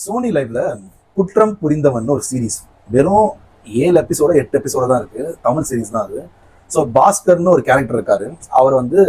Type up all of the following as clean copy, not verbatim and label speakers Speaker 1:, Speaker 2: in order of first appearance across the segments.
Speaker 1: Sony லைவ்ல குற்றம் புரிந்தவன் ஒரு சீரீஸ் வெறும் 7 எபிசோட 8 எபிசோட தான் இருக்கு. தமிழ் சீரீஸ் தான் அது. ஸோ பாஸ்கர்னு ஒரு கேரக்டர் இருக்காரு. அவர் வந்து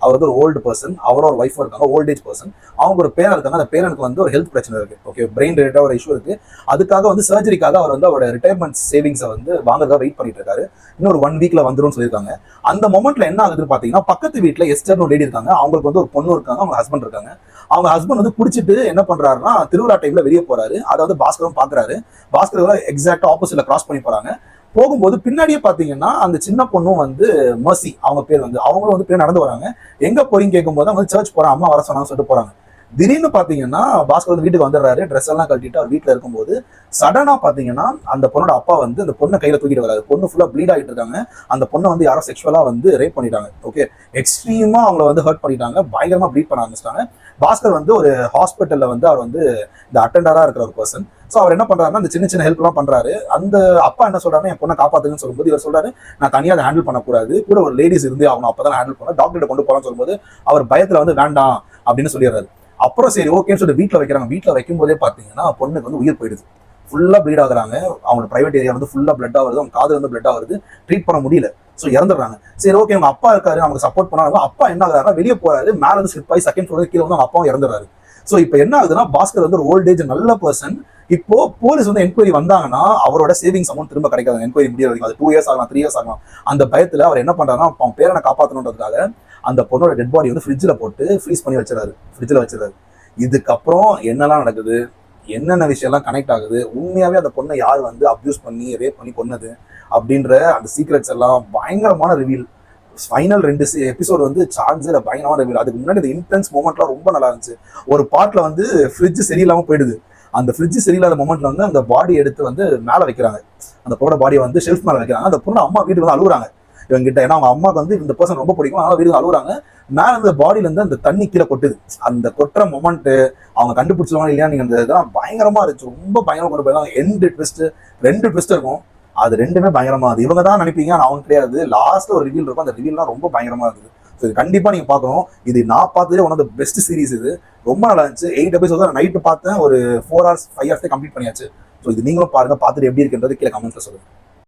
Speaker 1: ஒரு ஓல்டு பர்சன். அவரோட ஒரு ஒய்ஃப் இருக்காங்க, ஓல்ட் ஏஜ் பர்சன். அவங்க ஒரு பேரன் இருக்காங்க. அந்த பேரனுக்கு வந்து ஒரு ஹெல்த் பிரச்சனை இருக்கு. ஓகே, பிரெயின் ரிலேட்டா ஒரு இஷ்யூ இருக்கு. அதுக்காக வந்து சர்ஜரிக்காக அவர் வந்து அவரோட ரிட்டையர்மெண்ட் சேவிங்ஸை வந்து வாங்குறதா வெயிட் பண்ணிட்டு இருக்காரு. இன்னும் ஒரு 1 வீக்ல வந்துடும் சொல்லியிருக்காங்க. அந்த மொமெண்ட்ல என்ன ஆகுதுன்னு பாத்தீங்கன்னா, பக்கத்து வீட்டுல எஸ்டர்னு ஒரு லேடி இருக்காங்க. அவங்களுக்கு வந்து ஒரு பொண்ணு இருக்காங்க, அவங்க ஹஸ்பண்ட் இருக்காங்க. அவங்க ஹஸ்பண்ட் வந்து குடிச்சிட்டு என்ன பண்றாருன்னா, திருவிழா டைம்ல வெளியே போறாரு. அதை வந்து பாஸ்கரும் பாக்குறாரு. பாஸ்கர் எக்ஸாக்டா ஆப்போசிட்ல கிராஸ் பண்ணி போறாங்க. போகும்போது பின்னாடியே பாத்தீங்கன்னா அந்த சின்ன பொண்ணும் வந்து மர்சி, அவங்க பேர் வந்து, அவங்களும் வந்து பேர் நடந்து வராங்க. எங்க போறீங்க கேட்கும் போது அவங்க சர்ச் போறாங்க, அம்மா வர சொன்னாங்கன்னு சொல்லிட்டு போறாங்க. திடீர்னு பாத்தீங்கன்னா பாஸ்கர் வந்து வீட்டுக்கு வந்துடுறாரு. ட்ரெஸ் எல்லாம் கழட்டிட்டு அவர் வீட்டுல இருக்கும்போது சடனா பாத்தீங்கன்னா அந்த பொண்ணோட அப்பா வந்து அந்த பொண்ணை கையில தூக்கிட்டு வராது. பொண்ணு ஃபுல்லா ப்ளீட் ஆகிட்டு இருக்காங்க. அந்த பொண்ணை வந்து யாரோ செக்ஷுவலா வந்து ரேப் பண்ணிட்டாங்க. ஓகே, எக்ஸ்ட்ரீமா அவங்கள வந்து ஹர்ட் பண்ணிட்டாங்க. பயங்கரமா ப்ளீட் பண்ண ஆரம்பிச்சிட்டாங்க. பாஸ்கர் வந்து ஒரு ஹாஸ்பிட்டல்ல வந்து அவர் வந்து இந்த அட்டெண்டரா இருக்கிற ஒரு பர்சன். ஸோ அவர் என்ன பண்றாருன்னா, அந்த சின்ன சின்ன ஹெல்ப் எல்லாம் பண்றாரு. அந்த அப்பா என்ன சொல்றாருன்னா, என் பொண்ணை காப்பாத்துங்கன்னு சொல்லும்போது இவர் சொல்றாரு, நான் தனியாக அதை ஹேண்டில் பண்ணக்கூடாது, கூட ஒரு லேடிஸ் இருந்து அவங்க அப்பதான் ஹேண்டில் பண்ண, டாக்டர்கிட்ட கொண்டு போறான்னு சொல்லும்போது அவர் பயத்துல வந்து வேண்டாம் அப்படின்னு சொல்லிடுறாரு. அப்புறம் சரி ஓகேன்னு சொல்லிட்டு வீட்டில் வைக்கிறாங்க. வீட்டில் வைக்கும் போதே பார்த்தீங்கன்னா பொண்ணுக்கு வந்து உயிர் போயிடுது. ஃபுல்லா ப்ளீட் ஆகுறாங்க. அவங்களோட பிரைவேட் ஏரியா வந்து ஃபுல்லா பிளட் ஆகுது. அவங்க காது வந்து பிளட் ஆகுது. ட்ரீட் பண்ண முடியல. ஸோ இறந்துடுறாங்க. சரி ஓகே, அவங்க அப்பா இருக்காரு, அவங்க சப்போர்ட் பண்ணாங்க. அப்பா என்ன ஆகுறாருன்னா, வெளியே போறாரு. மேல வந்து ஸ்லிப் ஆகி செகண்ட் ஃப்ளோர் கீழே வந்து அவங்க அப்பாவும் இறந்துறாரு. ஸோ இப்போ என்ன ஆகுதுன்னா, பாஸ்கர் வந்து ஒரு ஓல்டேஜ் நல்ல பர்சன். இப்போ போலீஸ் வந்து என்கொயரி வந்தாங்கன்னா அவரோட சேவிங்ஸ் அமௌண்ட் திரும்ப கிடைக்காது. என்கொயரி முடிய வரைக்கும் அது 2 இயர்ஸ் ஆகலாம், 3 இயர்ஸ் ஆகலாம். அந்த பயத்துல அவர் என்ன பண்றாருன்னா, அவன் பேரனை காப்பாற்றணுன்றதுக்காக அந்த பொண்ணோட டெட் பாடி வந்து ஃப்ரிட்ஜில் போட்டு ஃப்ரீஸ் பண்ணி வச்சிடறாரு. ஃப்ரிட்ஜில் வச்சிடறாரு. இதுக்கப்புறம் என்னெல்லாம் நடக்குது, என்னென்ன விஷயம்லாம் கனெக்ட் ஆகுது, உண்மையாவே அந்த பொண்ணை யார் வந்து அப்யூஸ் பண்ணி ரேப் பண்ணி கொன்னது அப்படின்ற அந்த சீக்ரெட்ஸ் எல்லாம் பயங்கரமான ரிவீல். ஃபைனல் 2 எபிசோடு வந்து சான்ஸில் பயங்கரமான ரிவீல். அதுக்கு முன்னாடி இந்த இன்டென்ஸ் மூமெண்ட்லாம் ரொம்ப நல்லா இருந்துச்சு. ஒரு பார்ட்ல வந்து ஃப்ரிட்ஜ் சரியில்லாம போயிடுது. அந்த ஃப்ரிட்ஜ் சரியில்லாத மொமெண்ட்ல வந்து அந்த பாடி எடுத்து வந்து மேலே வைக்கிறாங்க. அந்த பொண்ணோட பாடியை வந்து ஷெல்ஃப் மேலே வைக்கிறாங்க. அந்த பொண்ணு அம்மா வீட்டுக்கு வந்து அழுகுறாங்க இவங்கிட்ட. ஏன்னா அவங்க அம்மாவுக்கு வந்து இந்த பர்சன் ரொம்ப பிடிக்கும். ஆனால் வீடு அழுகுறாங்க. மேல இந்த பாடியில இருந்து அந்த தண்ணி கீழே கொட்டுது. அந்த கொட்டுற மொமெண்ட் அவங்க கண்டுபிடிச்சிருவாங்க இல்லையா, நீங்க அந்த இதெல்லாம் பயங்கரமா இருந்துச்சு. ரொம்ப பயங்கரமா கொண்டு போயிருந்தாங்க. எண்டு ட்விஸ்ட் 2 ட்விஸ்ட் இருக்கும். அது ரெண்டுமே பயங்கரமா இருக்கு. இவங்க தான் நினைப்பீங்க, ஆனா அவங்க கிடையாது. லாஸ்ட்ல ஒரு ரிவீல் இருக்கும். அந்த ரிவீல்லாம் ரொம்ப பயங்கரமா இருக்குது. ஸோ இது கண்டிப்பா நீங்க பார்க்கணும். இது நான் பார்த்ததே one of the best series. இது ரொம்ப நல்லா இருந்துச்சு. 8 எபிசோட் தான் நைட்டு பார்த்தேன். ஒரு 4 hours 5 hours கம்ப்ளீட் பண்ணியாச்சு. ஸோ இது நீங்களும் பாருங்க. பார்த்துட்டு எப்படி இருக்குன்றது கீழே கமெண்ட்ல சொல்லுங்க.